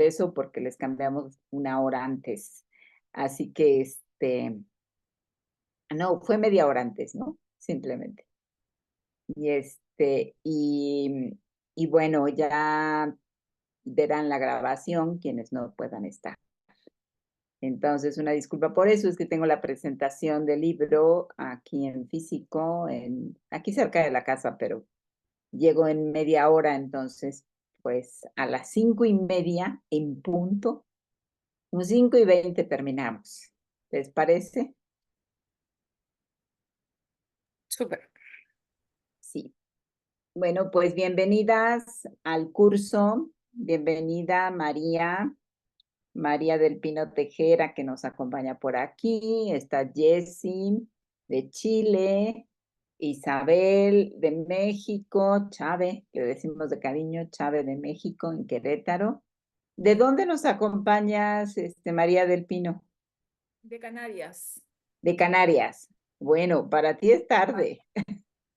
eso porque les cambiamos una hora antes. Así que, no, fue media hora antes, ¿no? Simplemente. Y y bueno, ya verán la grabación quienes no puedan estar. Entonces, una disculpa por eso, es que tengo la presentación del libro aquí en físico, aquí cerca de la casa, pero llego en media hora, entonces, pues a las 5:30 en punto, un 5:20 terminamos. ¿Les parece? Súper. Sí. Bueno, pues bienvenidas al curso. Bienvenida María, María del Pino Tejera, que nos acompaña por aquí. Está Jessie de Chile, Isabel de México, Chave, le decimos de cariño, Chave de México, en Querétaro. ¿De dónde nos acompañas, María del Pino? De Canarias. De Canarias. Bueno, para ti es Ah, tarde.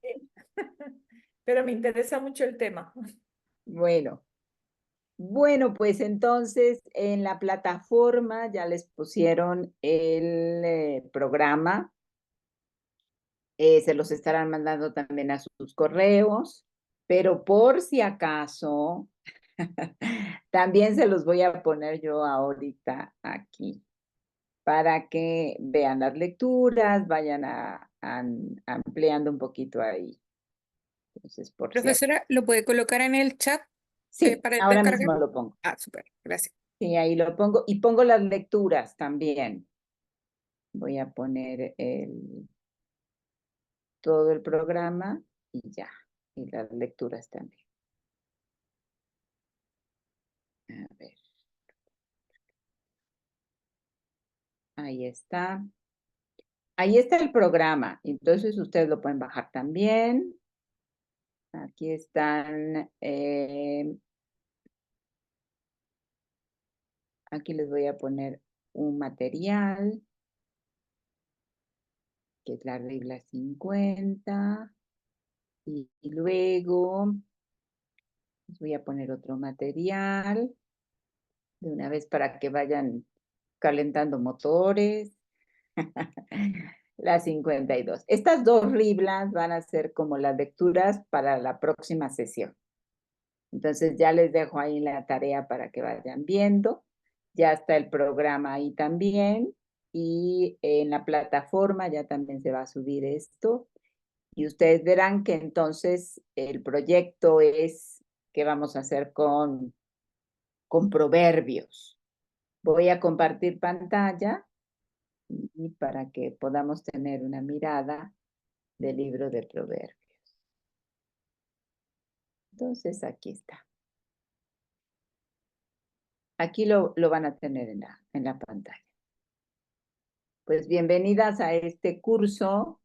sí. Pero me interesa mucho el tema. Bueno, bueno, pues entonces en la plataforma ya les pusieron el programa, se los estarán mandando también a sus correos, pero por si acaso, también se los voy a poner yo ahorita aquí para que vean las lecturas, vayan ampliando un poquito ahí. Entonces, por si acaso. Profesora, ¿lo puede colocar en el chat Sí, para ahora descargar? mismo lo pongo. Ah, súper, gracias. Sí, ahí lo pongo y pongo las lecturas también. Voy a poner todo el programa y ya, y las lecturas también. A ver, ahí está. Ahí está el programa, entonces ustedes lo pueden bajar también. Aquí están, aquí les voy a poner un material, que es la regla 50, y luego les voy a poner otro material de una vez para que vayan calentando motores. La 52. Estas dos riblas van a ser como las lecturas para la próxima sesión. Entonces ya les dejo ahí la tarea para que vayan viendo. Ya está el programa ahí también. Y en la plataforma ya también se va a subir esto. Y ustedes verán que entonces el proyecto es que vamos a hacer con proverbios. Voy a compartir pantalla y para que podamos tener una mirada del libro de Proverbios. Entonces, aquí está. Aquí lo van a tener en la pantalla. Pues bienvenidas a este curso.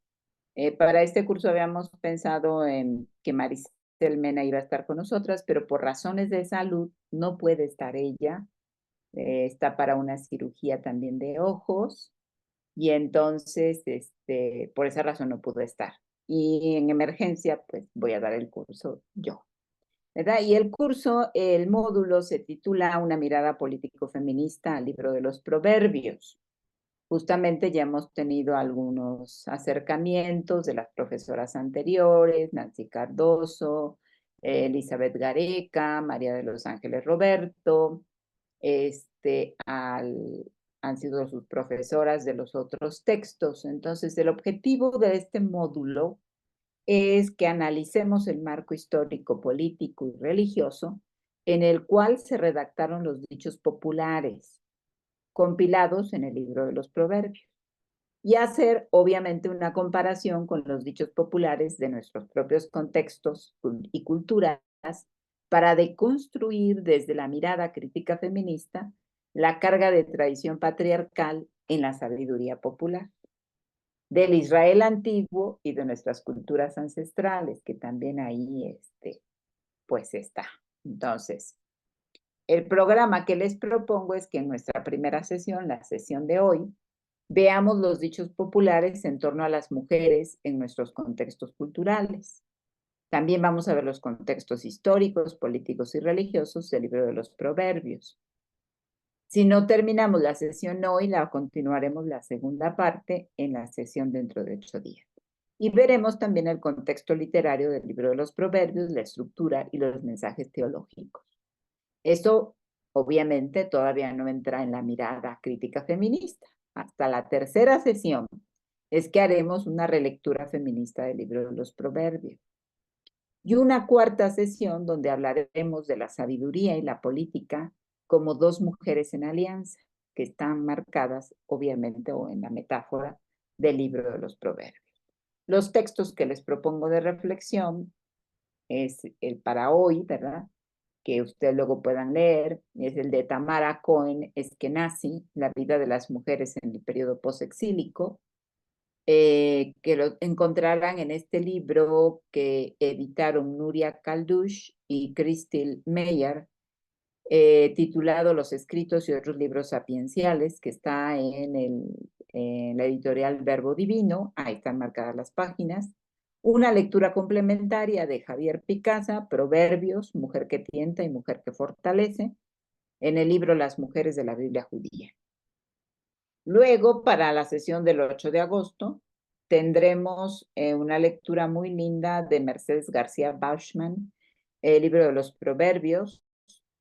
Para este curso habíamos pensado en que Maricel Mena iba a estar con nosotras, pero por razones de salud no puede estar ella. Está para una cirugía también de ojos y entonces, por esa razón no pudo estar. Y en emergencia, pues voy a dar el curso yo. ¿Verdad? Y el curso, el módulo se titula Una mirada político-feminista al libro de los proverbios. Justamente ya hemos tenido algunos acercamientos de las profesoras anteriores, Nancy Cardoso, Elizabeth Gareca, María de los Ángeles Roberto, han sido sus profesoras de los otros textos. Entonces, el objetivo de este módulo es que analicemos el marco histórico, político y religioso en el cual se redactaron los dichos populares, compilados en el libro de los Proverbios, y hacer obviamente una comparación con los dichos populares de nuestros propios contextos y culturas para deconstruir desde la mirada crítica feminista la carga de tradición patriarcal en la sabiduría popular del Israel antiguo y de nuestras culturas ancestrales, que también ahí, pues está. Entonces, el programa que les propongo es que en nuestra primera sesión, la sesión de hoy, veamos los dichos populares en torno a las mujeres en nuestros contextos culturales. También vamos a ver los contextos históricos, políticos y religiosos del libro de los Proverbios. Si no terminamos la sesión hoy, la continuaremos la segunda parte en la sesión dentro de 8 días. Y veremos también el contexto literario del libro de los Proverbios, la estructura y los mensajes teológicos. Eso, obviamente, todavía no entra en la mirada crítica feminista. Hasta la tercera sesión es que haremos una relectura feminista del libro de los Proverbios. Y una cuarta sesión donde hablaremos de la sabiduría y la política como dos mujeres en alianza, que están marcadas, obviamente, o en la metáfora del libro de los Proverbios. Los textos que les propongo de reflexión es el para hoy, ¿verdad? Que ustedes luego puedan leer, es el de Tamara Cohen Eskenazi, La vida de las mujeres en el periodo posexílico, que lo encontrarán en este libro que editaron Nuria Kaldush y Crystal Meyer, titulado Los escritos y otros libros sapienciales, que está en la editorial Verbo Divino. Ahí están marcadas las páginas. Una lectura complementaria de Javier Picasa, Proverbios, Mujer que tienta y Mujer que fortalece, en el libro Las mujeres de la Biblia judía. Luego, para la sesión del 8 de agosto, tendremos una lectura muy linda de Mercedes García Bauschman, el libro de los Proverbios,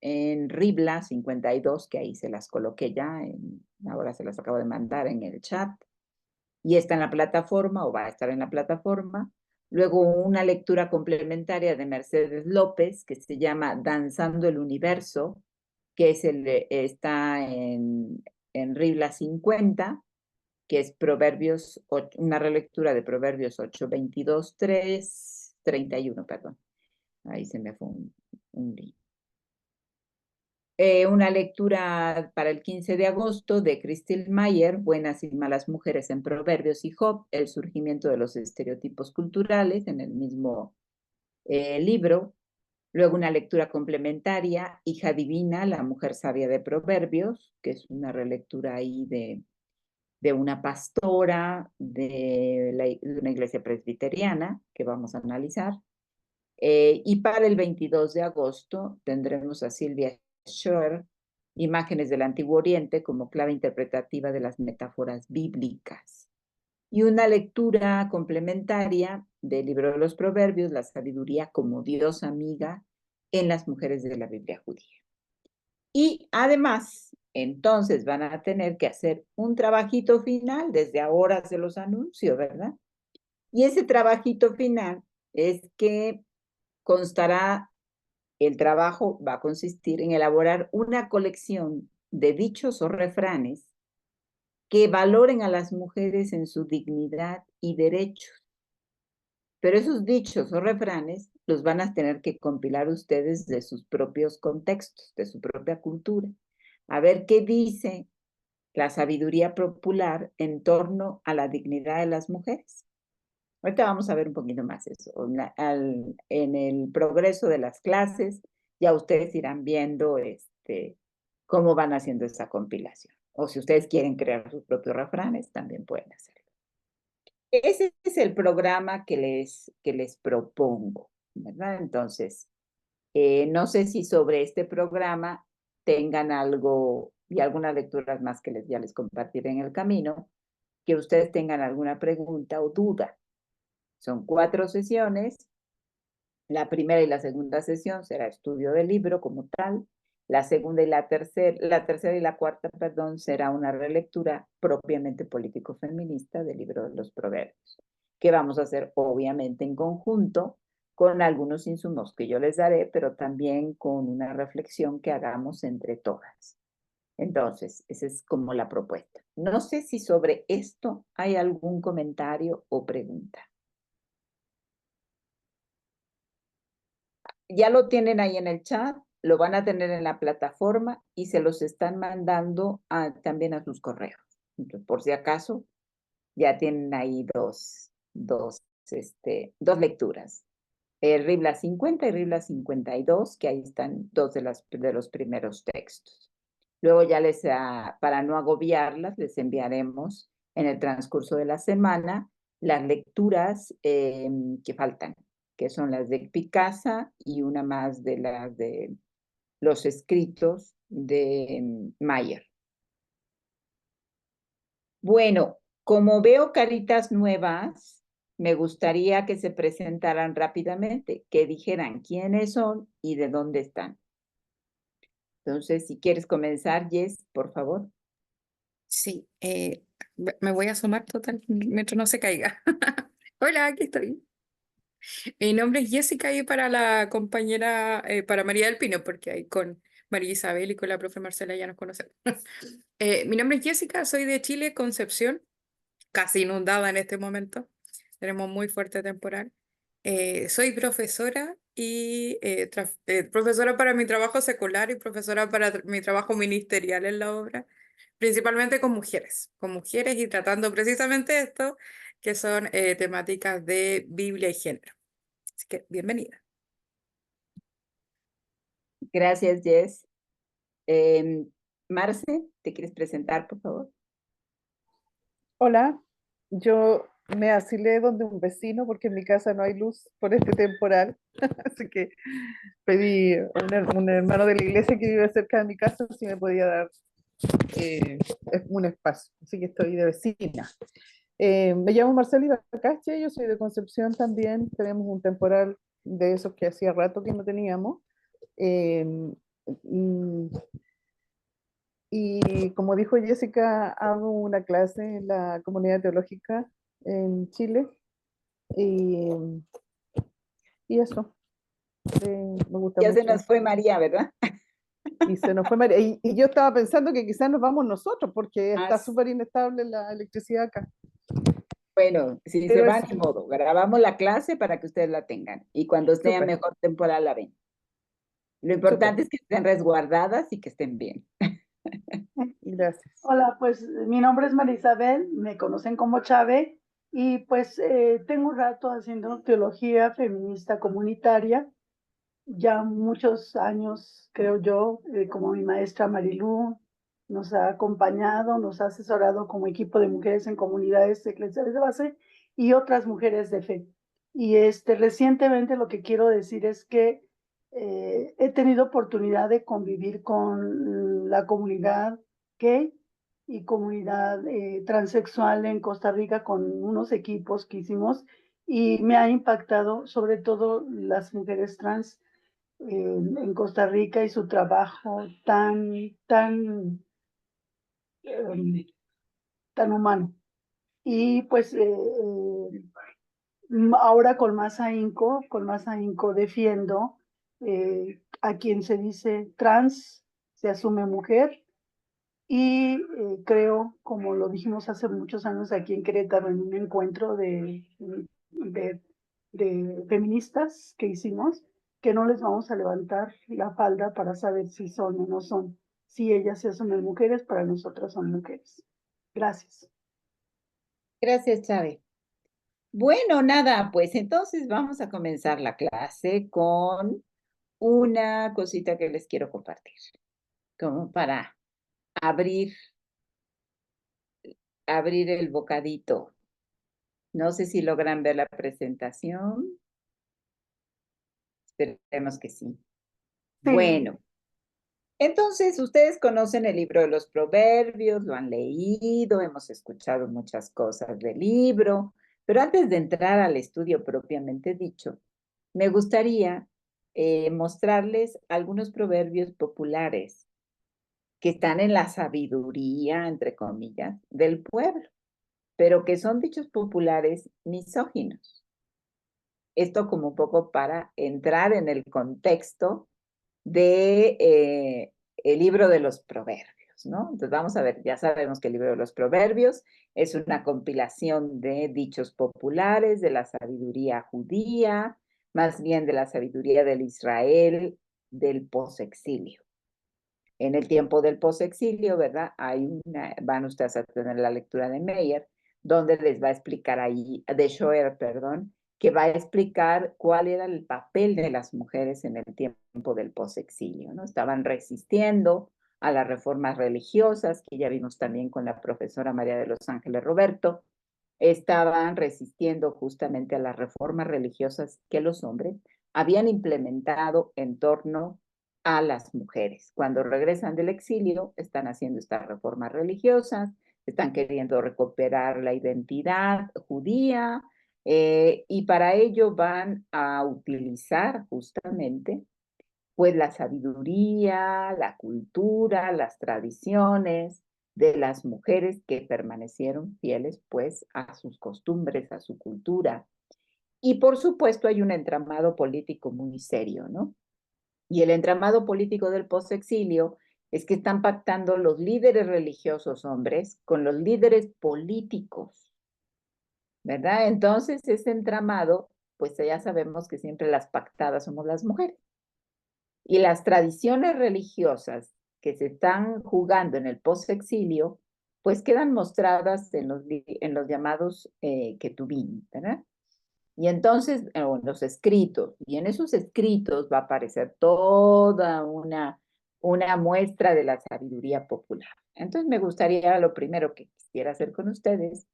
en Ribla 52, que ahí se las coloqué ya, ahora se las acabo de mandar en el chat, y está en la plataforma o va a estar en la plataforma. Luego una lectura complementaria de Mercedes López que se llama Danzando el Universo, que está en Ribla 50, que es Proverbios, una relectura de Proverbios 8, 22, 3, 31, perdón. Ahí se me fue un link. Una lectura para el 15 de agosto de Crystal Meyer, Buenas y malas mujeres en Proverbios y Job, el surgimiento de los estereotipos culturales, en el mismo libro. Luego una lectura complementaria, Hija Divina, la mujer sabia de Proverbios, que es una relectura ahí de una pastora de una iglesia presbiteriana que vamos a analizar. Y para el 22 de agosto tendremos a Silvia Schoer, Imágenes del Antiguo Oriente como clave interpretativa de las metáforas bíblicas. Y una lectura complementaria del libro de los Proverbios, La sabiduría como Dios amiga en las mujeres de la Biblia judía. Y además, entonces van a tener que hacer un trabajito final, desde ahora se los anuncio, ¿verdad? Y ese trabajito final es que constará, el trabajo va a consistir en elaborar una colección de dichos o refranes que valoren a las mujeres en su dignidad y derechos. Pero esos dichos o refranes los van a tener que compilar ustedes de sus propios contextos, de su propia cultura. A ver qué dice la sabiduría popular en torno a la dignidad de las mujeres. Ahorita vamos a ver un poquito más eso. En el progreso de las clases, ya ustedes irán viendo cómo van haciendo esa compilación. O si ustedes quieren crear sus propios refranes, también pueden hacerlo. Ese es el programa que les propongo, ¿verdad? Entonces, no sé si sobre este programa tengan algo y algunas lecturas más que ya les compartiré en el camino, que ustedes tengan alguna pregunta o duda. Son 4 sesiones. La primera y la segunda sesión será estudio del libro como tal. La segunda y la tercera y la cuarta, perdón, será una relectura propiamente político-feminista del libro de los Proverbios, que vamos a hacer obviamente en conjunto con algunos insumos que yo les daré, pero también con una reflexión que hagamos entre todas. Entonces, esa es como la propuesta. No sé si sobre esto hay algún comentario o pregunta. Ya lo tienen ahí en el chat, lo van a tener en la plataforma y se los están mandando también a sus correos. Entonces, por si acaso, ya tienen ahí dos lecturas. Ribla 50 y Ribla 52, que ahí están dos de los primeros textos. Luego ya para no agobiarlas, les enviaremos en el transcurso de la semana las lecturas que faltan, que son las de Picasa y una más de las de los escritos de Mayer. Bueno, como veo caritas nuevas, me gustaría que se presentaran rápidamente, que dijeran quiénes son y de dónde están. Entonces, si quieres comenzar, Jess, por favor. Sí, me voy a asomar total mientras no se caiga. Hola, aquí estoy. Mi nombre es Jessica y para la compañera, para María del Pino, porque ahí con María Isabel y con la profe Marcela ya nos conocemos. Mi nombre es Jessica, soy de Chile, Concepción, casi inundada en este momento. Tenemos muy fuerte temporal. Soy profesora y profesora para mi trabajo secular y profesora para mi trabajo ministerial en la obra, principalmente con mujeres y tratando precisamente esto, que son temáticas de Biblia y género. Así que bienvenida. Gracias, Jess. Marce, ¿te quieres presentar, por favor? Hola, yo me asilé donde un vecino porque en mi casa no hay luz por este temporal, así que pedí a un hermano de la iglesia que vive cerca de mi casa si me podía dar eh, un espacio, así que estoy de vecina. Me llamo Marcela Ibacache, yo soy de Concepción también, tenemos un temporal de esos que hacía rato que no teníamos. Eh, mm, y como dijo Jessica, hago una clase en la comunidad teológica en Chile y, y eso, me gusta Ya se mucho. nos fue María, ¿verdad? Y se nos fue María. Y yo estaba pensando que quizás nos vamos nosotros porque Ah, está súper inestable la electricidad acá. bueno, si se Pero va, es ni modo. Grabamos la clase para que ustedes la tengan. Y cuando sea súper, mejor temporada la ven. Lo súper. importante es que estén resguardadas y que estén bien. Gracias. Hola, pues mi nombre es Marisabel, me conocen como Chávez y pues tengo un rato haciendo teología feminista comunitaria, ya muchos años creo yo, como mi maestra Marilú nos ha acompañado, nos ha asesorado como equipo de mujeres en comunidades eclesiales de base y otras mujeres de fe. Y recientemente lo que quiero decir es que he tenido oportunidad de convivir con la comunidad gay y comunidad transexual en Costa Rica con unos equipos que hicimos y me ha impactado sobre todo las mujeres trans en Costa Rica y su trabajo eh, tan humano. Y pues ahora con más ahínco defiendo a quien se dice trans, se asume mujer. Y creo, como lo dijimos hace muchos años aquí en Querétaro, en un encuentro de, de feministas que hicimos, que no les vamos a levantar la falda para saber si son o no son. Si ellas se asumen mujeres, para nosotras son mujeres. Gracias. Gracias, Chávez. Bueno, nada, pues entonces vamos a comenzar la clase con una cosita que les quiero compartir, como para abrir, abrir el bocadito. No sé si logran ver la presentación. Esperemos que sí. Sí. Bueno, entonces ustedes conocen el libro de los Proverbios, lo han leído, hemos escuchado muchas cosas del libro, pero antes de entrar al estudio propiamente dicho, me gustaría mostrarles algunos proverbios populares que están en la sabiduría, entre comillas, del pueblo, pero que son dichos populares misóginos. Esto como un poco para entrar en el contexto de el libro de los proverbios, ¿no? Entonces vamos a ver, ya sabemos que el libro de los proverbios es una compilación de dichos populares, de la sabiduría judía, más bien de la sabiduría del Israel del posexilio. En el tiempo del posexilio, ¿verdad? Van ustedes a tener la lectura de Meyer, donde les va a explicar ahí, de Schoer, perdón, que va a explicar cuál era el papel de las mujeres en el tiempo del posexilio, ¿no? Estaban resistiendo a las reformas religiosas, que ya vimos también con la profesora María de los Ángeles Roberto, estaban resistiendo justamente a las reformas religiosas que los hombres habían implementado en torno a las mujeres. Cuando regresan del exilio, están haciendo estas reformas religiosas, están queriendo recuperar la identidad judía, y para ello van a utilizar justamente pues la sabiduría, la cultura, las tradiciones de las mujeres que permanecieron fieles pues a sus costumbres, a su cultura. Y por supuesto hay un entramado político muy serio, ¿no? Y el entramado político del posexilio es que están pactando los líderes religiosos hombres con los líderes políticos, ¿verdad? Entonces ese entramado, pues ya sabemos que siempre las pactadas somos las mujeres. Y las tradiciones religiosas que se están jugando en el posexilio, pues quedan mostradas en los llamados ketubín, ¿verdad? Y entonces, en los escritos, y en esos escritos va a aparecer toda una muestra de la sabiduría popular. Entonces me gustaría, lo primero que quisiera hacer con ustedes,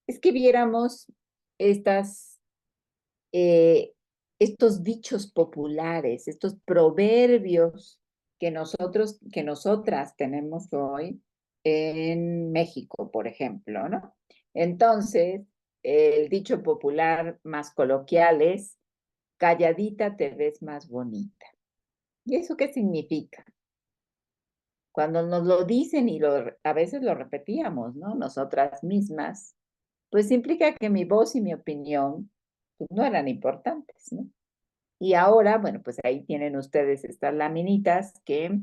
es que viéramos eh, estos dichos populares, estos proverbios que nosotras tenemos hoy en México, por ejemplo, ¿no? Entonces, el dicho popular más coloquial es, calladita te ves más bonita. ¿Y eso qué significa? Cuando nos lo dicen y a veces lo repetíamos, ¿no? Nosotras mismas, pues implica que mi voz y mi opinión pues, no eran importantes, ¿no? Y ahora, bueno, pues ahí tienen ustedes estas laminitas que,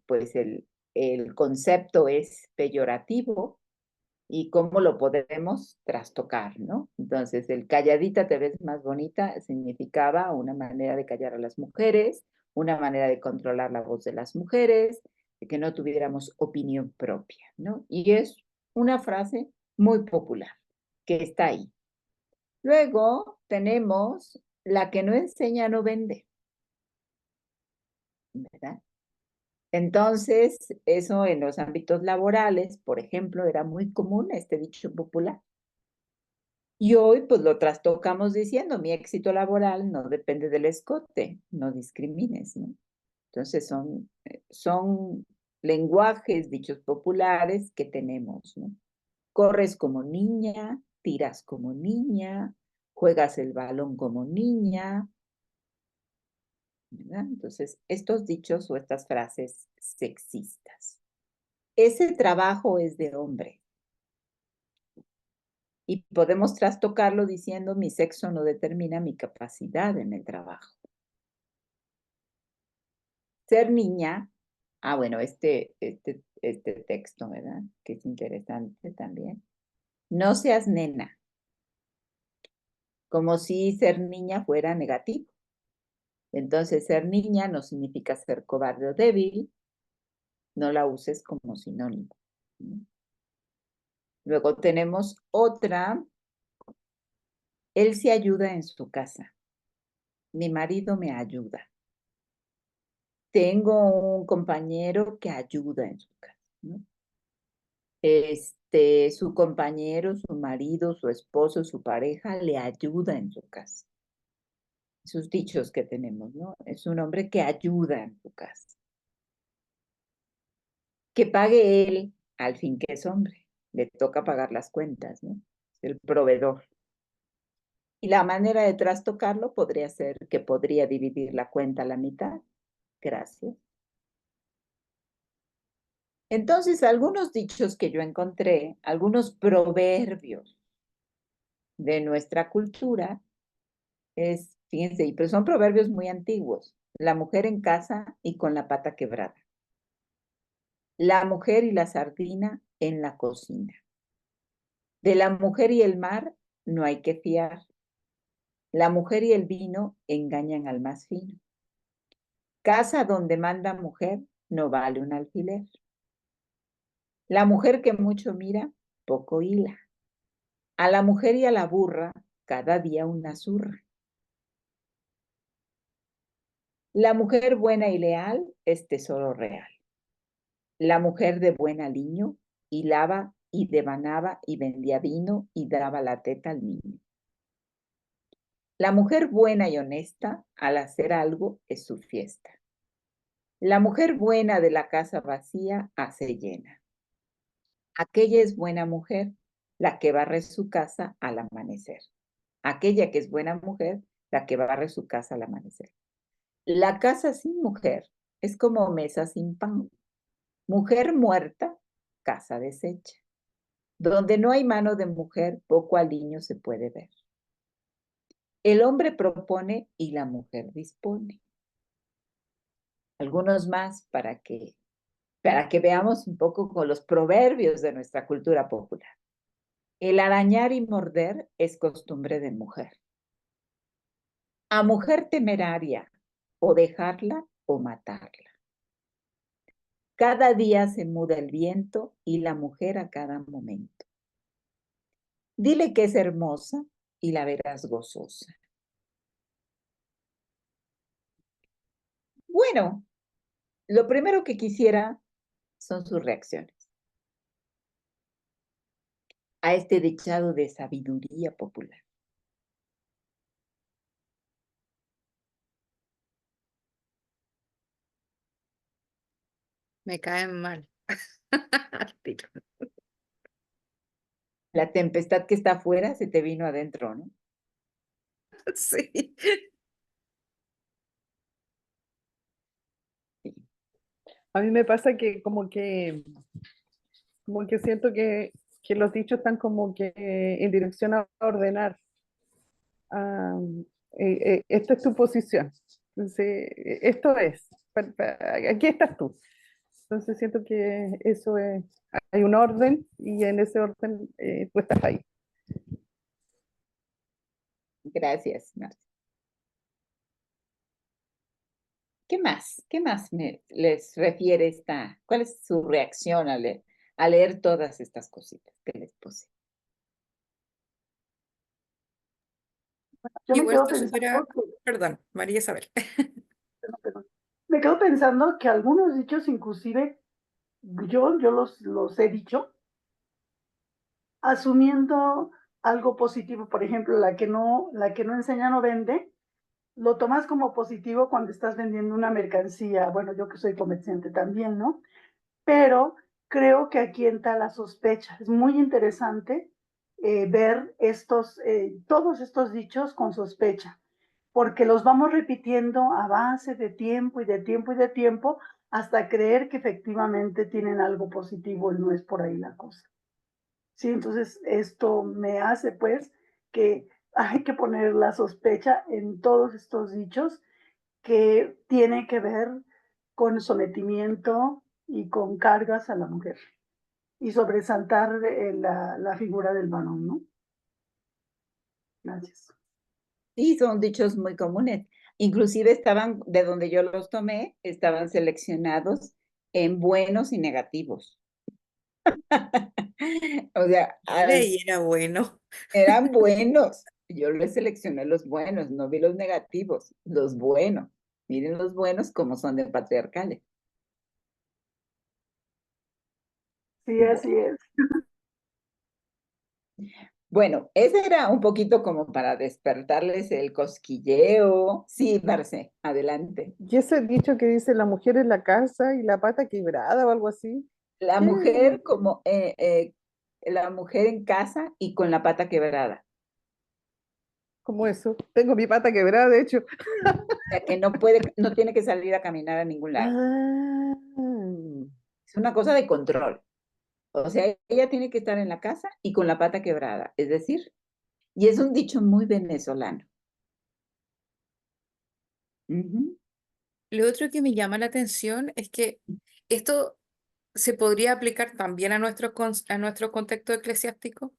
pues el concepto es peyorativo y cómo lo podemos trastocar, ¿no? Entonces, el calladita te ves más bonita significaba una manera de callar a las mujeres, una manera de controlar la voz de las mujeres, de que no tuviéramos opinión propia, ¿no? Y es una frase muy popular que está ahí. Luego tenemos la que no enseña no vende, ¿verdad? Entonces, eso en los ámbitos laborales, por ejemplo, era muy común este dicho popular. Y hoy, pues lo trastocamos diciendo, mi éxito laboral no depende del escote, no discrimines, ¿no? Entonces, son lenguajes, dichos populares que tenemos, ¿no? Corres como niña, tiras como niña, juegas el balón como niña, ¿verdad? Entonces, estos dichos o estas frases sexistas. Ese trabajo es de hombre. Y podemos trastocarlo diciendo mi sexo no determina mi capacidad en el trabajo. Ser niña, bueno, este texto, ¿verdad? Que es interesante también. No seas nena, como si ser niña fuera negativo. Entonces, ser niña no significa ser cobarde o débil, no la uses como sinónimo. Luego tenemos otra, él se ayuda en su casa. Mi marido me ayuda. Tengo un compañero que ayuda en su casa, ¿no? Su compañero, su marido, su esposo, su pareja le ayuda en su casa. Esos dichos que tenemos, ¿no? Es un hombre que ayuda en su casa. Que pague él, al fin que es hombre. Le toca pagar las cuentas, ¿no? Es el proveedor. Y la manera de trastocarlo podría ser que podría dividir la cuenta a la mitad. Gracias. Entonces, algunos dichos que yo encontré, algunos proverbios de nuestra cultura, fíjense, pero son proverbios muy antiguos. La mujer en casa y con la pata quebrada. La mujer y la sardina en la cocina. De la mujer y el mar no hay que fiar. La mujer y el vino engañan al más fino. Casa donde manda mujer no vale un alfiler. La mujer que mucho mira, poco hila. A la mujer y a la burra, cada día una zurra. La mujer buena y leal es tesoro real. La mujer de buen aliño hilaba y devanaba y vendía vino y daba la teta al niño. La mujer buena y honesta, al hacer algo, es su fiesta. La mujer buena de la casa vacía hace llena. Aquella es buena mujer, la que barre su casa al amanecer. Aquella que es buena mujer, la que barre su casa al amanecer. La casa sin mujer es como mesa sin pan. Mujer muerta, casa deshecha. Donde no hay mano de mujer, poco aliño se puede ver. El hombre propone y la mujer dispone. Algunos más para que veamos un poco con los proverbios de nuestra cultura popular. El arañar y morder es costumbre de mujer. A mujer temeraria, o dejarla o matarla. Cada día se muda el viento y la mujer a cada momento. Dile que es hermosa y la verás gozosa. Bueno, lo primero que quisiera son sus reacciones a este dichado de sabiduría popular. Me caen mal. Al tiro. La tempestad que está afuera se te vino adentro, ¿no? Sí. Sí. A mí me pasa que como que siento que los dichos están como que en dirección a ordenar. ah, Esta es tu posición. Entonces, esto es. Aquí estás tú. Entonces siento que eso es, hay un orden y en ese orden tú estás ahí. Gracias, Marcia. ¿Qué más? ¿Qué más les refiere esta? ¿Cuál es su reacción a leer todas estas cositas que les puse? Yo me Igual quedo esto supera, pensando que, perdón, María Isabel. perdón, me quedo pensando que algunos dichos inclusive yo los he dicho asumiendo algo positivo. Por ejemplo, la que no enseña no vende, lo tomas como positivo cuando estás vendiendo una mercancía. Bueno, yo que soy comerciante también, ¿no? Pero creo que aquí entra la sospecha. Es muy interesante ver todos estos dichos con sospecha, porque los vamos repitiendo a base de tiempo y de tiempo y de tiempo hasta creer que efectivamente tienen algo positivo y no es por ahí la cosa. Sí, entonces esto me hace pues que hay que poner la sospecha en todos estos dichos que tiene que ver con sometimiento y con cargas a la mujer y sobresaltar la figura del varón, ¿no? Gracias. Sí, son dichos muy comunes. Inclusive estaban, de donde yo los tomé, estaban seleccionados en buenos y negativos. O sea, Y era bueno. eran buenos. Yo les seleccioné los buenos, no vi los negativos, los buenos. Miren los buenos como son de patriarcales. Sí, así es. Bueno, ese era un poquito como para despertarles el cosquilleo. Sí, Marce, adelante. Y ese dicho que dice la mujer en la casa y la pata quebrada o algo así. La ¿Qué? mujer como la mujer en casa y con la pata quebrada. ¿Cómo eso? Tengo mi pata quebrada, de hecho. O sea, que no puede, no tiene que salir a caminar a ningún lado. Ah, Es una cosa de control. O sea, ella tiene que estar en la casa y con la pata quebrada. Es decir, y es un dicho muy venezolano. Ujú. Lo otro que me llama la atención es que esto se podría aplicar también a a nuestro contexto eclesiástico,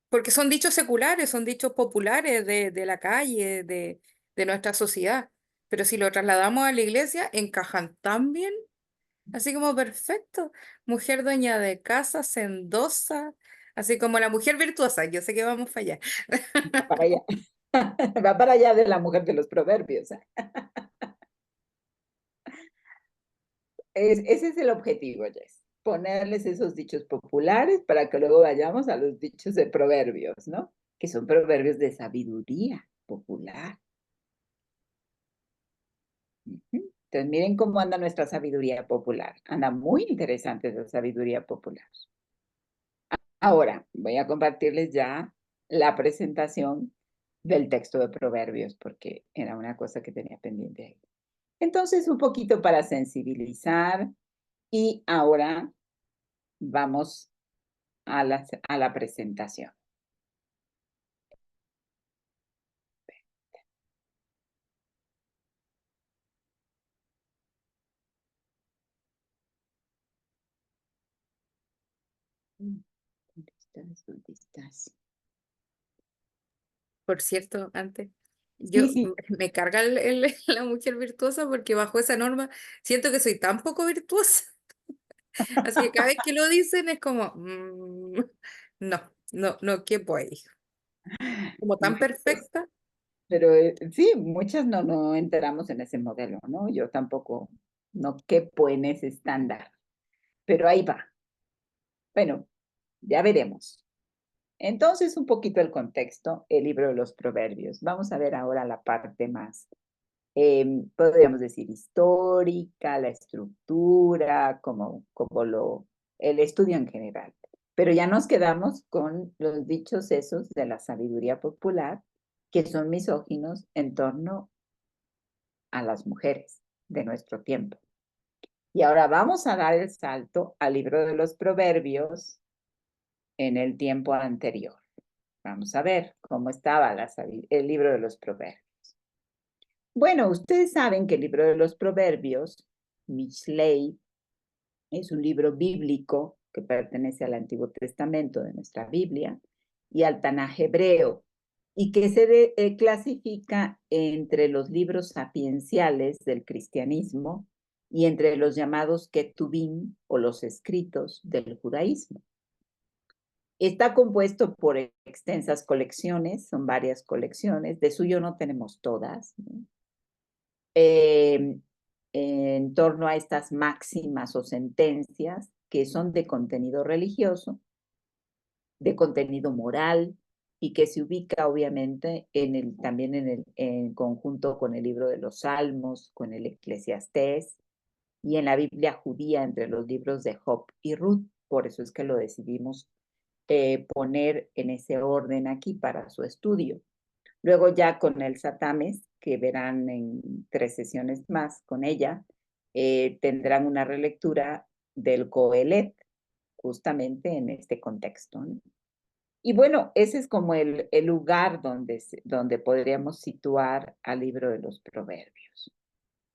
porque son dichos seculares, son dichos populares de la calle, de nuestra sociedad. Pero si lo trasladamos a la iglesia, encajan tan bien, así como perfecto. Mujer dueña de casa, sendosa, así como la mujer virtuosa. Yo sé que vamos para allá. Va para allá. Va para allá de la mujer de los proverbios. Ese es el objetivo, Jess. Ponerles esos dichos populares para que luego vayamos a los dichos de proverbios, ¿no? Que son proverbios de sabiduría popular. Ujú. Entonces, miren cómo anda nuestra sabiduría popular. Anda muy interesante esa sabiduría popular. Ahora, voy a compartirles ya la presentación del texto de Proverbios, porque era una cosa que tenía pendiente ahí. Entonces, un poquito para sensibilizar, y ahora vamos a la presentación. ¿Dónde estás? ¿Dónde estás? Por cierto, antes, Sí, sí. me carga la mujer virtuosa porque bajo esa norma siento que soy tan poco virtuosa. Así que cada vez que lo dicen es como, no quepo ahí. Como tan Bueno, pues, perfecta. pero sí, muchas no entramos en ese modelo, ¿no? Yo tampoco, no quepo en ese estándar, pero ahí va. Bueno, ya veremos. Entonces, un poquito el contexto, el libro de los Proverbios. Vamos a ver ahora la parte más, podríamos decir, histórica, la estructura, el estudio en general. Pero ya nos quedamos con los dichos esos de la sabiduría popular, que son misóginos en torno a las mujeres de nuestro tiempo. Y ahora vamos a dar el salto al libro de los Proverbios en el tiempo anterior. Vamos a ver cómo estaba el libro de los Proverbios. Bueno, ustedes saben que el libro de los Proverbios, Mishlei, es un libro bíblico que pertenece al Antiguo Testamento de nuestra Biblia y al Tanaj hebreo, y que se clasifica entre los libros sapienciales del cristianismo y entre los llamados Ketubim o los escritos del judaísmo. Está compuesto por extensas colecciones, son varias colecciones, de suyo no tenemos todas, ¿no? En torno a estas máximas o sentencias que son de contenido religioso, de contenido moral, y que se ubica obviamente también en conjunto con el libro de los Salmos, con el Eclesiastés, y en la Biblia judía entre los libros de Job y Ruth. Por eso es que lo decidimos poner en ese orden aquí para su estudio. Luego ya con el Satames, que verán en 3 sesiones más con ella, tendrán una relectura del Coelet, justamente en este contexto, ¿no? Y bueno, ese es como el lugar donde podríamos situar al libro de los Proverbios.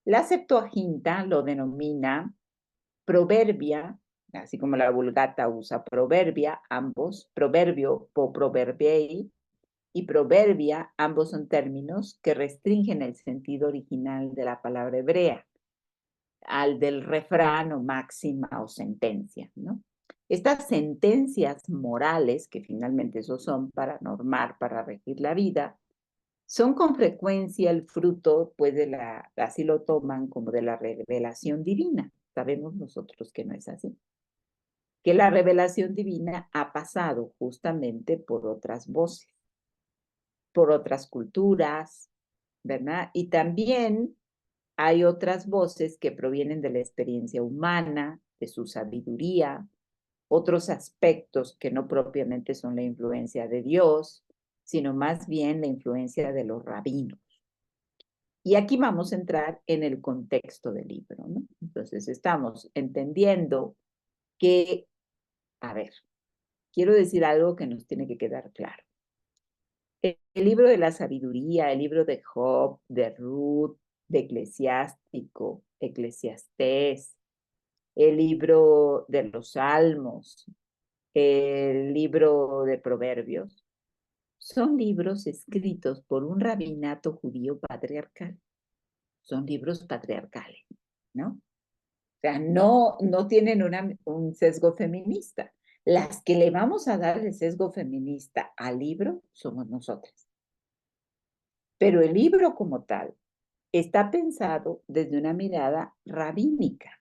La Septuaginta lo denomina proverbia, así como la Vulgata usa proverbia, ambos, proverbio o proverbiei, y proverbia, ambos son términos que restringen el sentido original de la palabra hebrea al del refrán o máxima o sentencia, ¿no? Estas sentencias morales, que finalmente eso son para normar, para regir la vida, son con frecuencia el fruto, pues, así lo toman como de la revelación divina. Sabemos nosotros que no es así. Que la revelación divina ha pasado justamente por otras voces, por otras culturas, ¿verdad? Y también hay otras voces que provienen de la experiencia humana, de su sabiduría, otros aspectos que no propiamente son la influencia de Dios, sino más bien la influencia de los rabinos. Y aquí vamos a entrar en el contexto del libro, ¿no? Entonces estamos entendiendo que, a ver, quiero decir algo que nos tiene que quedar claro. El libro de la sabiduría, el libro de Job, de Ruth, de Eclesiástico, Eclesiastés, el libro de los Salmos, el libro de Proverbios, son libros escritos por un rabinato judío patriarcal. Son libros patriarcales, ¿no? O sea, no tienen un sesgo feminista. Las que le vamos a dar el sesgo feminista al libro somos nosotras. Pero el libro como tal está pensado desde una mirada rabínica.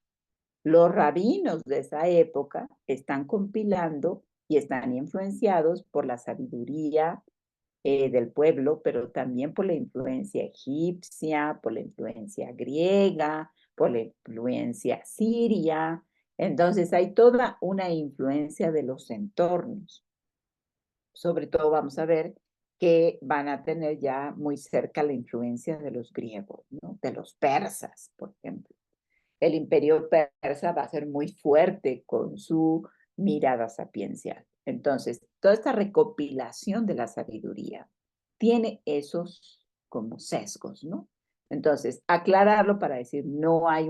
Los rabinos de esa época están compilando y están influenciados por la sabiduría del pueblo, pero también por la influencia egipcia, por la influencia griega, por la influencia siria. Entonces hay toda una influencia de los entornos. Sobre todo vamos a ver que van a tener ya muy cerca la influencia de los griegos, ¿no? De los persas, por ejemplo. El imperio persa va a ser muy fuerte con su mirada sapiencial. Entonces, toda esta recopilación de la sabiduría tiene esos como sesgos, ¿no? Entonces, aclararlo para decir, no hay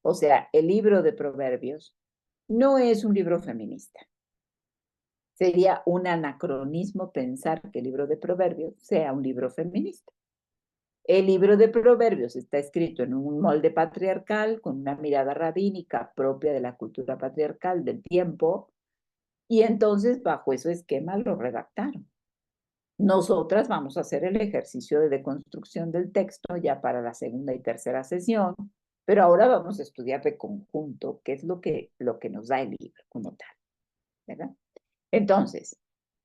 o sea, el libro de Proverbios no es un libro feminista. Sería un anacronismo pensar que el libro de Proverbios sea un libro feminista. El libro de Proverbios está escrito en un molde patriarcal, con una mirada rabínica propia de la cultura patriarcal del tiempo, y entonces bajo ese esquema lo redactaron. Nosotras vamos a hacer el ejercicio de deconstrucción del texto ya para la segunda y tercera sesión, pero ahora vamos a estudiar de conjunto qué es lo que nos da el libro como tal, ¿verdad? Entonces,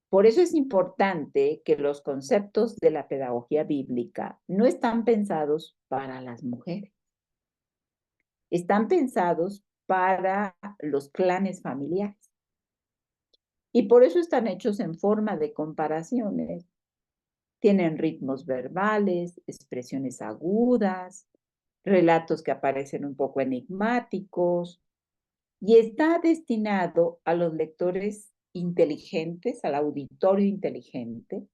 por eso es importante que los conceptos de la pedagogía bíblica no están pensados para las mujeres, están pensados para los clanes familiares. Y por eso están hechos en forma de comparaciones. Tienen ritmos verbales, expresiones agudas, relatos que aparecen un poco enigmáticos, y está destinado a los lectores inteligentes, al auditorio inteligente,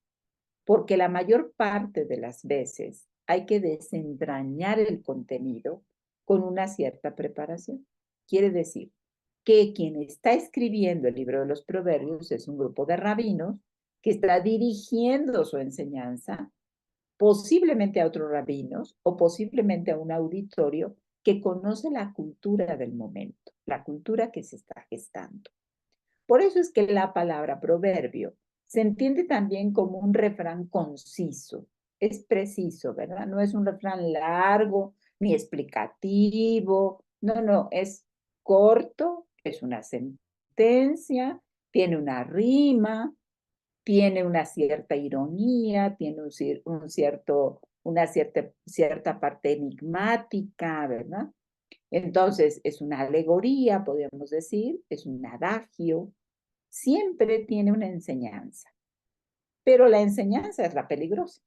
porque la mayor parte de las veces hay que desentrañar el contenido con una cierta preparación. Quiere decir que quien está escribiendo el libro de los Proverbios es un grupo de rabinos que está dirigiendo su enseñanza posiblemente a otros rabinos o posiblemente a un auditorio que conoce la cultura del momento, la cultura que se está gestando. Por eso es que la palabra proverbio se entiende también como un refrán conciso, es preciso, ¿verdad? No es un refrán largo ni explicativo, no, es corto, es una sentencia, tiene una rima, tiene una cierta ironía, tiene una cierta parte enigmática, ¿verdad? Entonces, es una alegoría, podríamos decir, es un adagio, siempre tiene una enseñanza, pero la enseñanza es la peligrosa,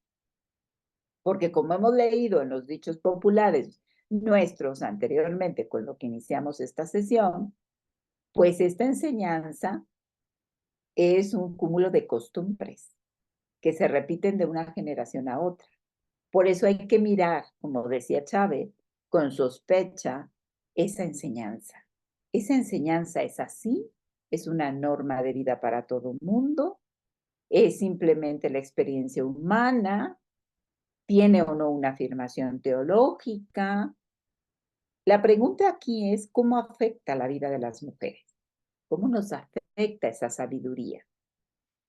porque como hemos leído en los dichos populares nuestros anteriormente con lo que iniciamos esta sesión, pues esta enseñanza es un cúmulo de costumbres que se repiten de una generación a otra. Por eso hay que mirar, como decía Chávez, con sospecha esa enseñanza. Esa enseñanza es así, es una norma de vida para todo el mundo, es simplemente la experiencia humana, tiene o no una afirmación teológica. La pregunta aquí es cómo afecta la vida de las mujeres, cómo nos afecta esa sabiduría.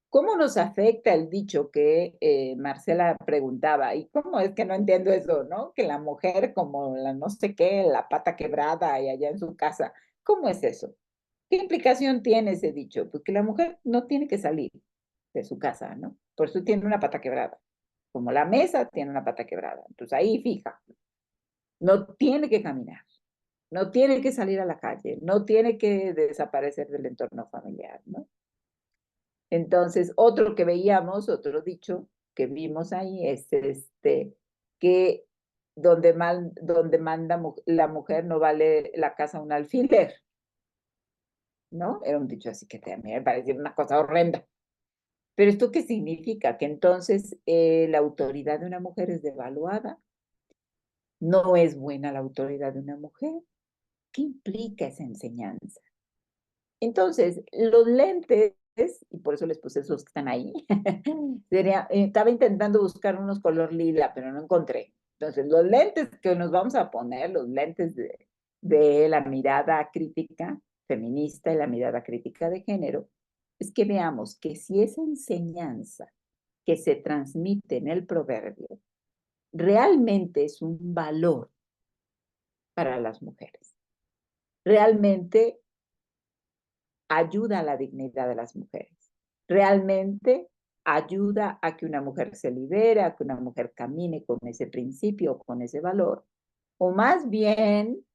¿Cómo nos afecta el dicho que Marcela preguntaba? ¿Y cómo es que no entiendo eso, no? Que la mujer como la no sé qué, la pata quebrada y allá en su casa. ¿Cómo es eso? ¿Qué implicación tiene ese dicho? Pues que la mujer no tiene que salir de su casa, ¿no? Por eso tiene una pata quebrada. Como la mesa tiene una pata quebrada. Entonces ahí fija. No tiene que caminar. No tiene que salir a la calle. No tiene que desaparecer del entorno familiar, ¿no? Entonces, otro que veíamos, otro dicho que vimos ahí es que donde manda la mujer no vale la casa un alfiler, ¿no? Era un dicho así que a mí me parecía una cosa horrenda. Pero ¿esto qué significa? Que entonces la autoridad de una mujer es devaluada, no es buena la autoridad de una mujer. ¿Qué implica esa enseñanza? Entonces, los lentes, y por eso les puse esos que están ahí, estaba intentando buscar unos color lila, pero no encontré. Entonces, los lentes que nos vamos a poner, los lentes de la mirada crítica feminista y la mirada crítica de género, es que veamos que si esa enseñanza que se transmite en el proverbio realmente es un valor para las mujeres, realmente ayuda a la dignidad de las mujeres. Realmente ayuda a que una mujer se libere, a que una mujer camine con ese principio, con ese valor. O más bien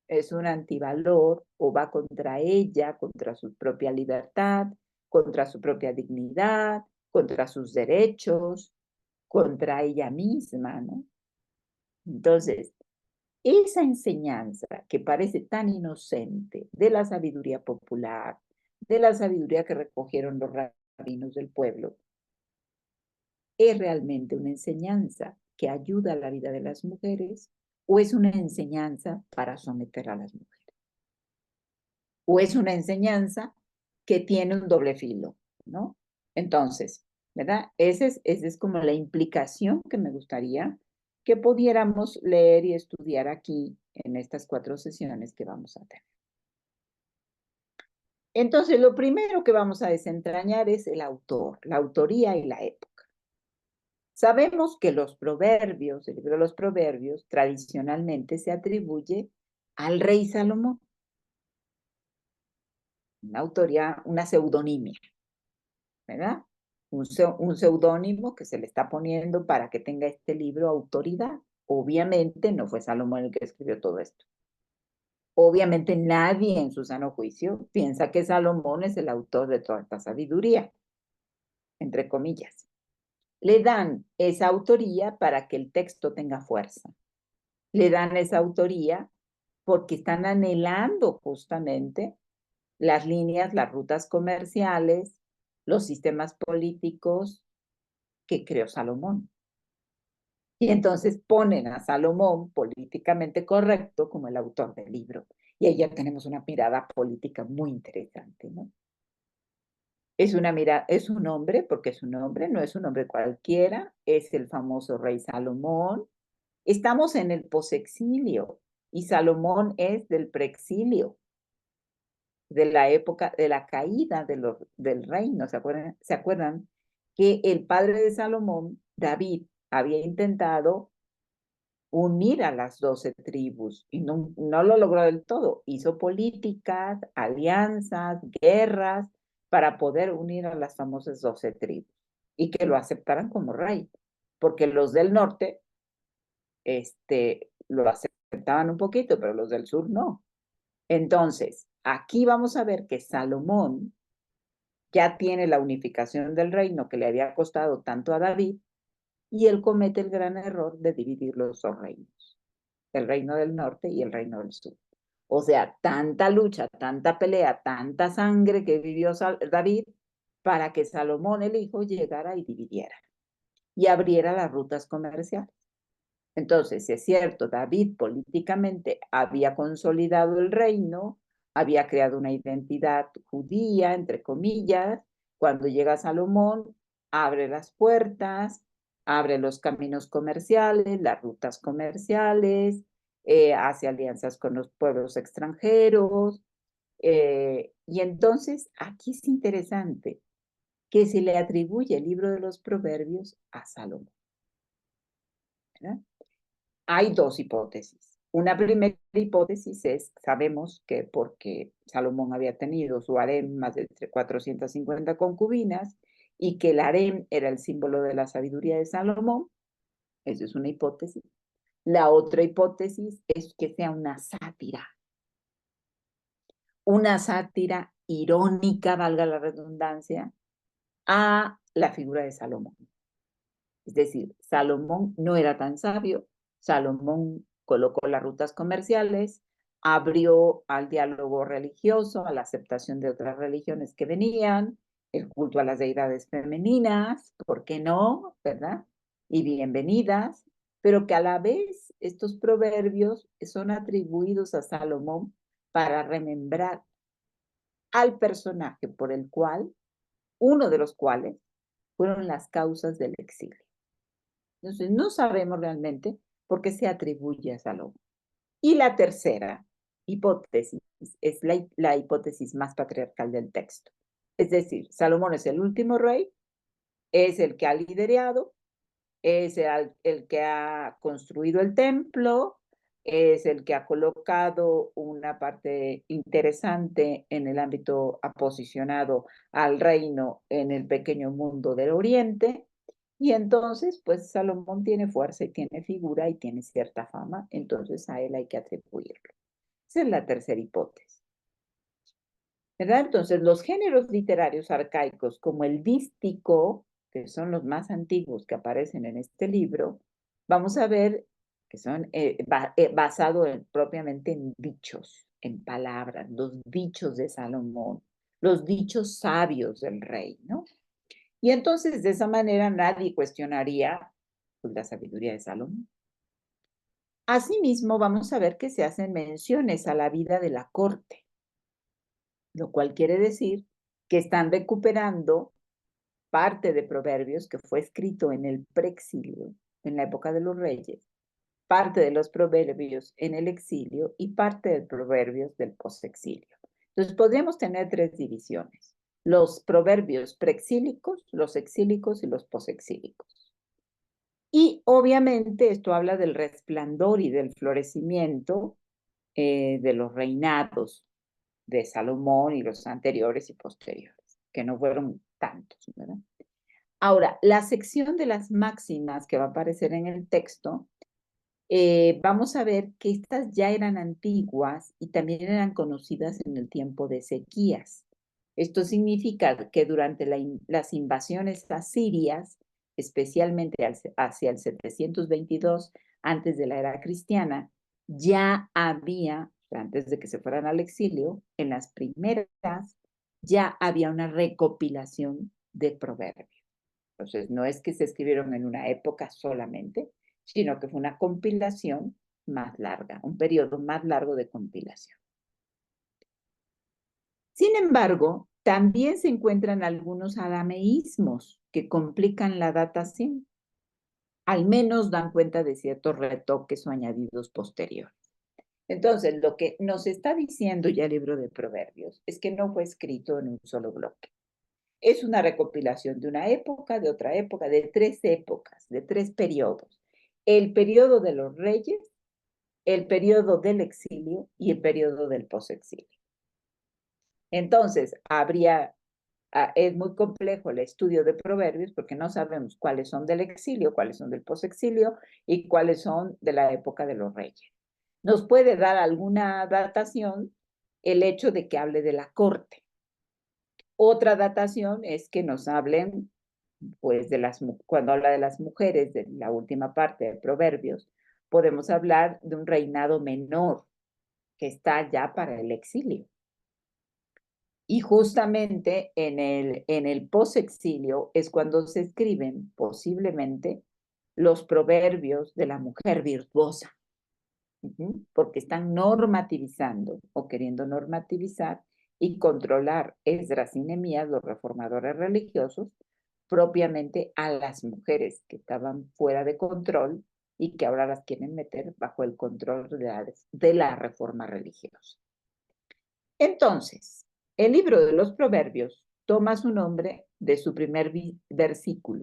es un antivalor o va contra ella, contra su propia libertad, contra su propia dignidad, contra sus derechos, contra ella misma, ¿no? Entonces, esa enseñanza que parece tan inocente de la sabiduría popular, de la sabiduría que recogieron los rabinos del pueblo, ¿es realmente una enseñanza que ayuda a la vida de las mujeres o es una enseñanza para someter a las mujeres? ¿O es una enseñanza que tiene un doble filo, ¿no? Entonces, ¿verdad? Esa es como la implicación que me gustaría que pudiéramos leer y estudiar aquí en estas 4 sesiones que vamos a tener. Entonces, lo primero que vamos a desentrañar es el autor, la autoría y la época. Sabemos que los proverbios, el libro de los proverbios, tradicionalmente se atribuye al rey Salomón. Una autoría, una pseudonimia, ¿verdad? Un seudónimo que se le está poniendo para que tenga este libro autoridad. Obviamente no fue Salomón el que escribió todo esto. Obviamente nadie en su sano juicio piensa que Salomón es el autor de toda esta sabiduría, entre comillas. Le dan esa autoría para que el texto tenga fuerza. Le dan esa autoría porque están anhelando justamente las líneas, las rutas comerciales, los sistemas políticos que creó Salomón. Y entonces ponen a Salomón, políticamente correcto, como el autor del libro. Y ahí ya tenemos una mirada política muy interesante, ¿no? Es una mirada, es un hombre, porque es un hombre, no es un hombre cualquiera, es el famoso rey Salomón. Estamos en el posexilio y Salomón es del preexilio, de la época de la caída del reino. ¿Se acuerdan que el padre de Salomón, David, había intentado unir a las 12 tribus y no lo logró del todo? Hizo políticas, alianzas, guerras para poder unir a las famosas 12 tribus y que lo aceptaran como rey, porque los del norte lo aceptaban un poquito, pero los del sur no. Entonces, aquí vamos a ver que Salomón ya tiene la unificación del reino que le había costado tanto a David, y él comete el gran error de dividir los 2 reinos, el reino del norte y el reino del sur. O sea, tanta lucha, tanta pelea, tanta sangre que vivió David para que Salomón, el hijo, llegara y dividiera y abriera las rutas comerciales. Entonces, es cierto, David políticamente había consolidado el reino, había creado una identidad judía, entre comillas. Cuando llega Salomón, abre las puertas, abre los caminos comerciales, las rutas comerciales, hace alianzas con los pueblos extranjeros. Y entonces, aquí es interesante que se le atribuye el libro de los Proverbios a Salomón, ¿verdad? Hay 2 hipótesis. Una primera hipótesis es, sabemos que porque Salomón había tenido su harem más de 450 concubinas y que el harem era el símbolo de la sabiduría de Salomón. Esa es una hipótesis. La otra hipótesis es que sea una sátira irónica, valga la redundancia, a la figura de Salomón. Es decir, Salomón no era tan sabio. Salomón colocó las rutas comerciales, abrió al diálogo religioso, a la aceptación de otras religiones que venían, el culto a las deidades femeninas, ¿por qué no? ¿Verdad? Y bienvenidas, pero que a la vez estos proverbios son atribuidos a Salomón para remembrar al personaje por el cual, uno de los cuales, fueron las causas del exilio. Entonces, no sabemos realmente por qué se atribuye a Salomón. Y la tercera hipótesis es la hipótesis más patriarcal del texto. Es decir, Salomón es el último rey, es el que ha liderado, es el que ha construido el templo, es el que ha colocado una parte interesante en el ámbito, ha posicionado al reino en el pequeño mundo del Oriente. Y entonces, pues Salomón tiene fuerza y tiene figura y tiene cierta fama, entonces a él hay que atribuirlo. Esa es la tercera hipótesis. ¿Verdad? Entonces, los géneros literarios arcaicos, como el dístico, que son los más antiguos que aparecen en este libro, vamos a ver que son basados propiamente en dichos, en palabras, los dichos de Salomón, los dichos sabios del rey, ¿no? Y entonces, de esa manera, nadie cuestionaría pues, la sabiduría de Salomón. Asimismo, vamos a ver que se hacen menciones a la vida de la corte, lo cual quiere decir que están recuperando parte de Proverbios que fue escrito en el preexilio, en la época de los reyes, parte de los Proverbios en el exilio y parte de Proverbios del posexilio. Entonces, podríamos tener tres divisiones: los Proverbios preexílicos, los exílicos y los posexílicos. Y obviamente esto habla del resplandor y del florecimiento de los reinados de Salomón y los anteriores y posteriores, que no fueron tantos, ¿verdad? Ahora, la sección de las máximas que va a aparecer en el texto, vamos a ver que estas ya eran antiguas y también eran conocidas en el tiempo de Ezequías. Esto significa que durante las invasiones asirias, especialmente hacia el 722 antes de la era cristiana, ya había, antes de que se fueran al exilio, en las primeras, ya había una recopilación de proverbios. Entonces, no es que se escribieron en una época solamente, sino que fue una compilación más larga, un periodo más largo de compilación. Sin embargo, también se encuentran algunos adameísmos que complican la datación. Al menos dan cuenta de ciertos retoques o añadidos posteriores. Entonces, lo que nos está diciendo ya el libro de Proverbios es que no fue escrito en un solo bloque. Es una recopilación de una época, de otra época, de tres épocas, de tres periodos. El periodo de los reyes, el periodo del exilio y el periodo del posexilio. Entonces, es muy complejo el estudio de Proverbios porque no sabemos cuáles son del exilio, cuáles son del posexilio y cuáles son de la época de los reyes. Nos puede dar alguna datación el hecho de que hable de la corte. Otra datación es que nos hablen, pues, cuando habla de las mujeres, de la última parte de Proverbios, podemos hablar de un reinado menor que está ya para el exilio. Y justamente en el posexilio es cuando se escriben posiblemente los proverbios de la mujer virtuosa, porque están normativizando o queriendo normativizar y controlar Esdras y Nehemías, los reformadores religiosos, propiamente a las mujeres que estaban fuera de control y que ahora las quieren meter bajo el control de la reforma religiosa. Entonces, el libro de los Proverbios toma su nombre de su primer versículo,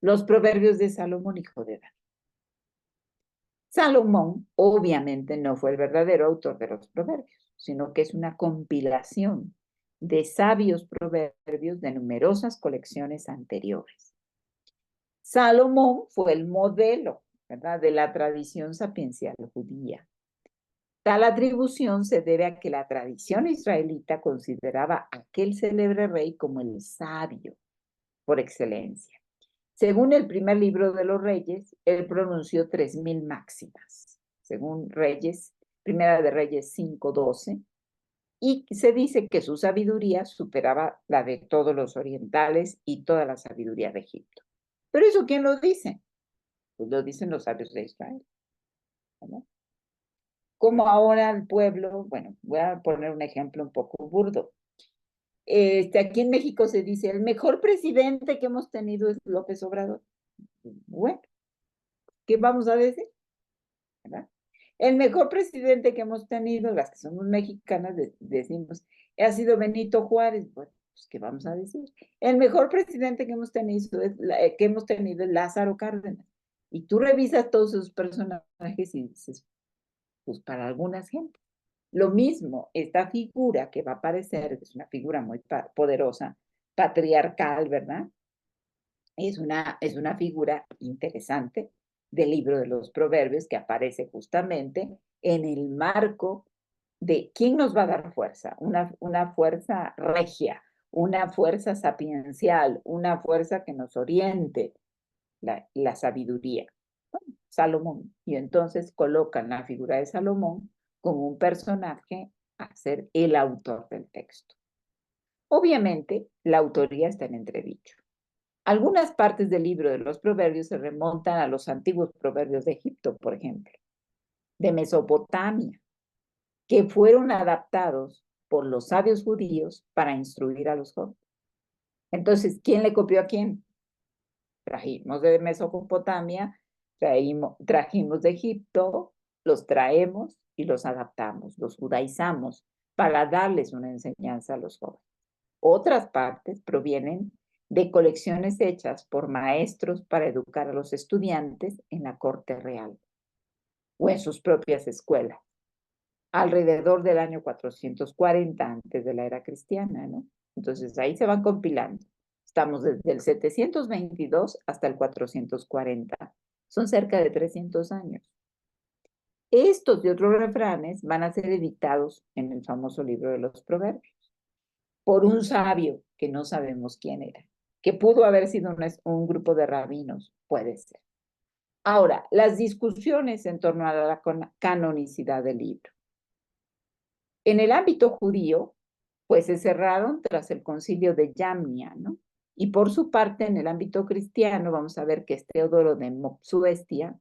los Proverbios de Salomón, hijo de David. Salomón, obviamente, no fue el verdadero autor de los Proverbios, sino que es una compilación de sabios proverbios de numerosas colecciones anteriores. Salomón fue el modelo, ¿verdad?, de la tradición sapiencial judía. Tal atribución se debe a que la tradición israelita consideraba a aquel célebre rey como el sabio por excelencia. Según el primer libro de los Reyes, él pronunció 3000 máximas, según Primera de Reyes 5:12, y se dice que su sabiduría superaba la de todos los orientales y toda la sabiduría de Egipto. ¿Pero eso quién lo dice? Pues lo dicen los sabios de Israel, ¿no? Como ahora el pueblo, bueno, voy a poner un ejemplo un poco burdo. Aquí en México se dice, el mejor presidente que hemos tenido es López Obrador. Bueno, ¿qué vamos a decir? ¿Verdad? El mejor presidente que hemos tenido, las que somos mexicanas, decimos, ha sido Benito Juárez. Bueno, pues, ¿qué vamos a decir? El mejor presidente que hemos tenido es Lázaro Cárdenas. Y tú revisas todos sus personajes y dices, pues para algunas gentes. Lo mismo, esta figura que va a aparecer, es una figura muy poderosa, patriarcal, ¿verdad? Es una figura interesante del libro de los Proverbios que aparece justamente en el marco de quién nos va a dar fuerza, una fuerza regia, una fuerza sapiencial, una fuerza que nos oriente, la sabiduría. Bueno, Salomón. Y entonces colocan la figura de Salomón como un personaje a ser el autor del texto. Obviamente, la autoría está en entredicho. Algunas partes del libro de los proverbios se remontan a los antiguos proverbios de Egipto, por ejemplo, de Mesopotamia, que fueron adaptados por los sabios judíos para instruir a los jóvenes. Entonces, ¿quién le copió a quién? Trajimos de Mesopotamia, trajimos de Egipto, los traemos y los adaptamos, los judaizamos para darles una enseñanza a los jóvenes. Otras partes provienen de colecciones hechas por maestros para educar a los estudiantes en la corte real o en sus propias escuelas, alrededor del año 440 antes de la era cristiana, ¿no? Entonces ahí se van compilando. Estamos desde el 722 hasta el 440. Son cerca de 300 años. Estos y otros refranes van a ser editados en el famoso libro de los Proverbios por un sabio que no sabemos quién era, que pudo haber sido un grupo de rabinos, puede ser. Ahora, las discusiones en torno a la canonicidad del libro. En el ámbito judío, pues se cerraron tras el concilio de Yamnia, ¿no? Y por su parte, en el ámbito cristiano, vamos a ver que es Teodoro de Mopsuestia,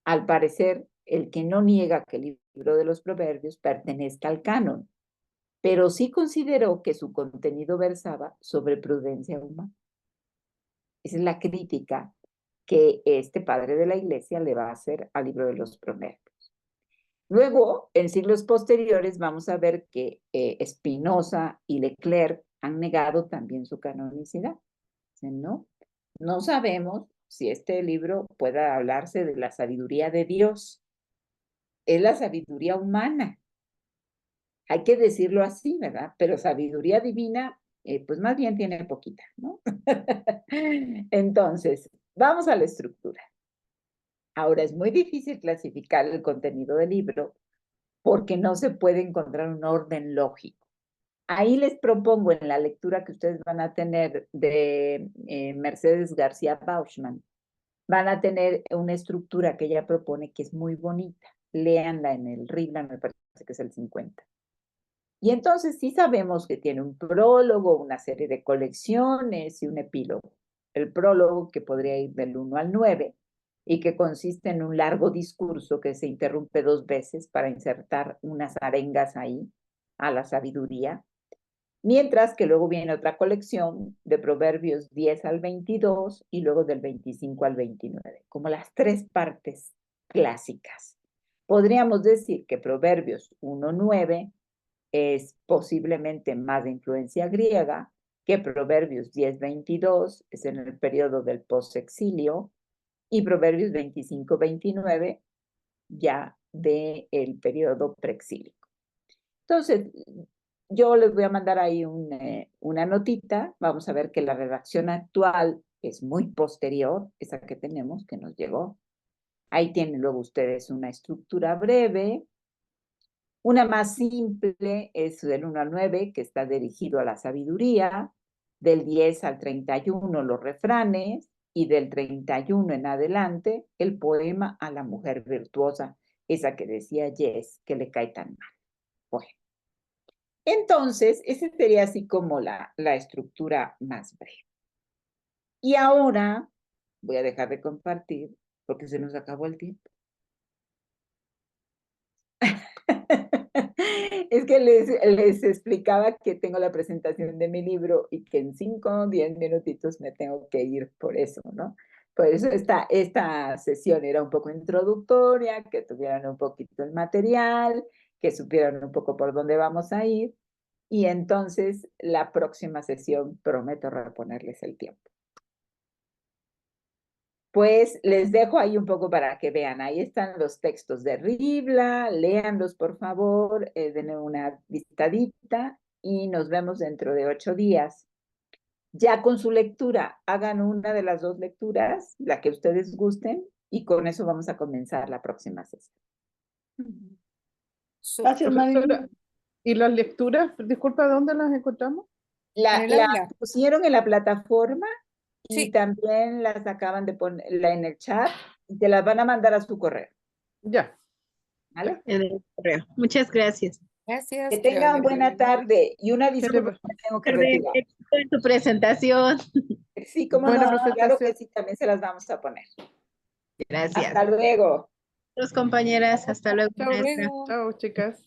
al parecer, el que no niega que el libro de los Proverbios pertenezca al canon, pero sí consideró que su contenido versaba sobre prudencia humana. Esa es la crítica que este padre de la iglesia le va a hacer al libro de los Proverbios. Luego, en siglos posteriores, vamos a ver que Spinoza y Leclerc han negado también su canonicidad. ¿No? No sabemos si este libro pueda hablarse de la sabiduría de Dios. Es la sabiduría humana. Hay que decirlo así, ¿verdad? Pero sabiduría divina, pues más bien tiene poquita, ¿no? Entonces, vamos a la estructura. Ahora, es muy difícil clasificar el contenido del libro porque no se puede encontrar un orden lógico. Ahí les propongo en la lectura que ustedes van a tener de Mercedes García Bauschman, van a tener una estructura que ella propone que es muy bonita. Léanla en el Riblan, me parece que es el 50. Y entonces sí sabemos que tiene un prólogo, una serie de colecciones y un epílogo. El prólogo que podría ir del 1 al 9 y que consiste en un largo discurso que se interrumpe 2 veces para insertar unas arengas ahí a la sabiduría. Mientras que luego viene otra colección de Proverbios 10 al 22 y luego del 25 al 29, como las 3 partes clásicas. Podríamos decir que Proverbios 1-9 es posiblemente más de influencia griega, que Proverbios 10-22 es en el periodo del postexilio y Proverbios 25-29 ya del periodo preexílico. Entonces, yo les voy a mandar ahí una notita. Vamos a ver que la redacción actual es muy posterior, esa que tenemos, que nos llegó. Ahí tienen luego ustedes una estructura breve. Una más simple es del 1 al 9, que está dirigido a la sabiduría. Del 10 al 31, los refranes. Y del 31 en adelante, el poema a la mujer virtuosa, esa que decía Jess, que le cae tan mal. Bueno. Entonces, esa sería así como la estructura más breve. Y ahora voy a dejar de compartir porque se nos acabó el tiempo. Es que les explicaba que tengo la presentación de mi libro y que en 5 o 10 minutitos me tengo que ir por eso, ¿no? Por eso esta sesión era un poco introductoria, que tuvieran un poquito el material, que supieran un poco por dónde vamos a ir. Y entonces la próxima sesión prometo reponerles el tiempo. Pues les dejo ahí un poco para que vean. Ahí están los textos de Ribla, léanlos por favor, denle una vistadita y nos vemos dentro de 8 días. Ya con su lectura, hagan una de las 2 lecturas, la que ustedes gusten, y con eso vamos a comenzar la próxima sesión. Gracias, María. ¿Y las lecturas? Disculpa, ¿dónde las encontramos? En el La aula. pusieron en la plataforma y Sí. también las acaban de poner en el chat y te las van a mandar a su correo, Ya. ¿vale? En el correo. Muchas gracias. Gracias. Que que tengan vaya buena bien. tarde y una te disculpa, va- me tengo que Tarde, retirar. éxito en tu presentación. Sí, cómo Buena no, claro que presentación. sí, también se las vamos a poner. Gracias. Hasta luego. Los compañeras, hasta luego. Chao, maestra. Luego. chao, chicas.